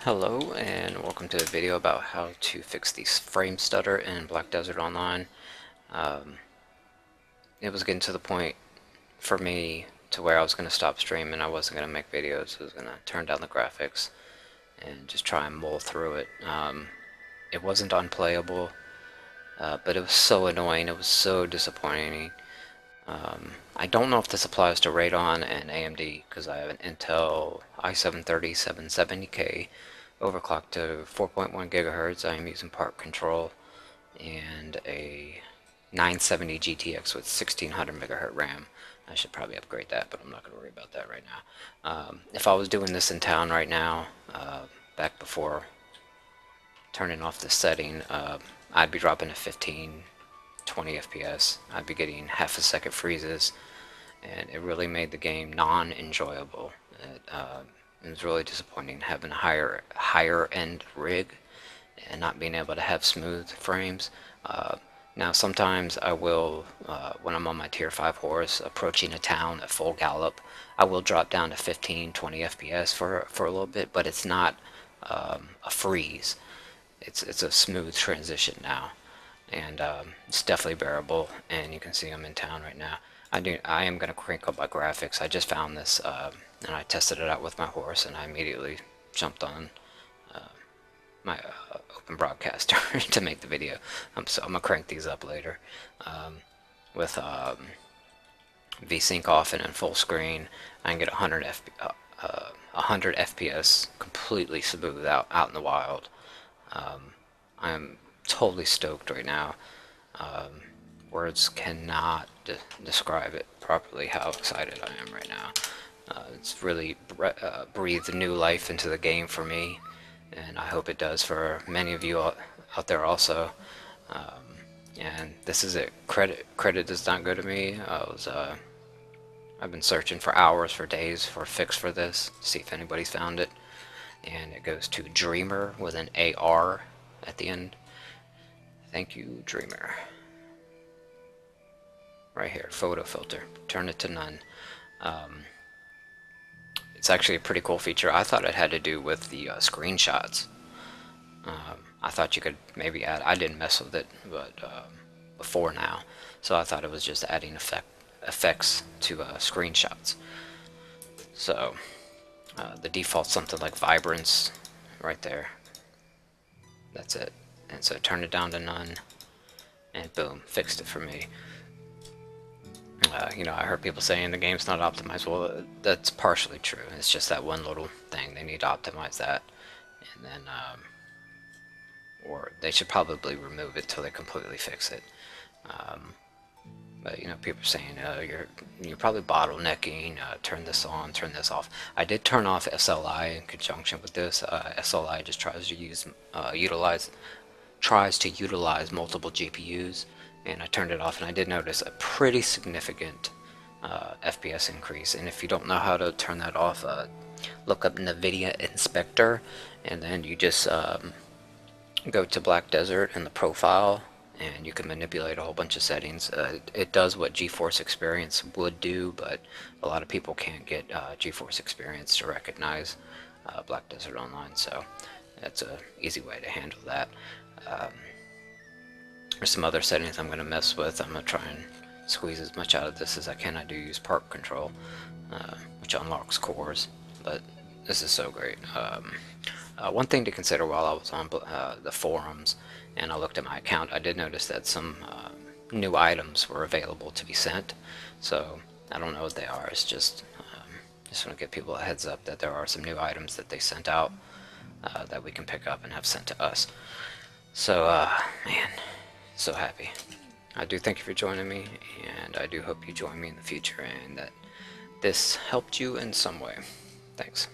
Hello and welcome to a video about how to fix the frame stutter in Black Desert Online. Um, it was getting to the point for me to where I was going to stop streaming. I wasn't going to make videos. I was going to turn down the graphics and just try and mull through it. It wasn't unplayable, but it was so annoying. It was so disappointing. I don't know if this applies to Radeon and AMD because I have an Intel i7 770K overclocked to 4.1 gigahertz. I am using part control and a 970 GTX with 1600 megahertz RAM. I should probably upgrade that, but I'm not going to worry about that right now. If I was doing this in town right now, back before turning off the setting, I'd be dropping to 15, 20 FPS. I'd be getting half a second freezes, and it really made the game non-enjoyable. It was really disappointing having a higher end rig and not being able to have smooth frames. Now sometimes I will, when I'm on my tier 5 horse approaching a town at full gallop, I will drop down to 15, 20 FPS for a little bit, but it's not a freeze. It's a smooth transition now, and it's definitely bearable. And you can see I'm in town right now. I am going to crank up my graphics. I just found this and I tested it out with my horse, and I immediately jumped on my open broadcaster to make the video. So I'm gonna crank these up later with VSync off and in full screen. I can get 100 FPS completely smooth out in the wild. I'm totally stoked right now. Words cannot describe it properly how excited I am right now. It's really breathed new life into the game for me, and I hope it does for many of you out there also. And this is it. Credit does not go to me. I've been searching for hours, for days, for a fix for this, to see if anybody's found it, and it goes to Dreamer with an AR at the end. Thank you, Dreamer. Right here, photo filter. Turn it to none. It's actually a pretty cool feature. I thought it had to do with the screenshots. I thought you could maybe add, I didn't mess with it, but before now, so I thought it was just adding effects to screenshots. So the default something like vibrance right there. That's it. And so turn it down to none, and boom, fixed it for me. You know, I heard people saying the game's not optimized. Well, that's partially true. It's just that one little thing. They need to optimize that, and then, or they should probably remove it till they completely fix it. But you know, people are saying you're probably bottlenecking. Turn this on, turn this off. I did turn off SLI in conjunction with this. SLI just tries to utilize multiple GPUs, and I turned it off, and I did notice a pretty significant FPS increase. And if you don't know how to turn that off, look up NVIDIA Inspector, and then you just go to Black Desert in the profile, and you can manipulate a whole bunch of settings. It does what GeForce Experience would do, but a lot of people can't get GeForce Experience to recognize Black Desert Online, so that's an easy way to handle that. There's some other settings I'm going to mess with. I'm going to try and squeeze as much out of this as I can. I do use part control, which unlocks cores, but this is so great. One thing to consider while I was on the forums and I looked at my account, I did notice that some new items were available to be sent. So I don't know what they are. It's just want to give people a heads up that there are some new items that they sent out that we can pick up and have sent to us. So man, so happy. I do thank you for joining me, and I do hope you join me in the future and that this helped you in some way. Thanks.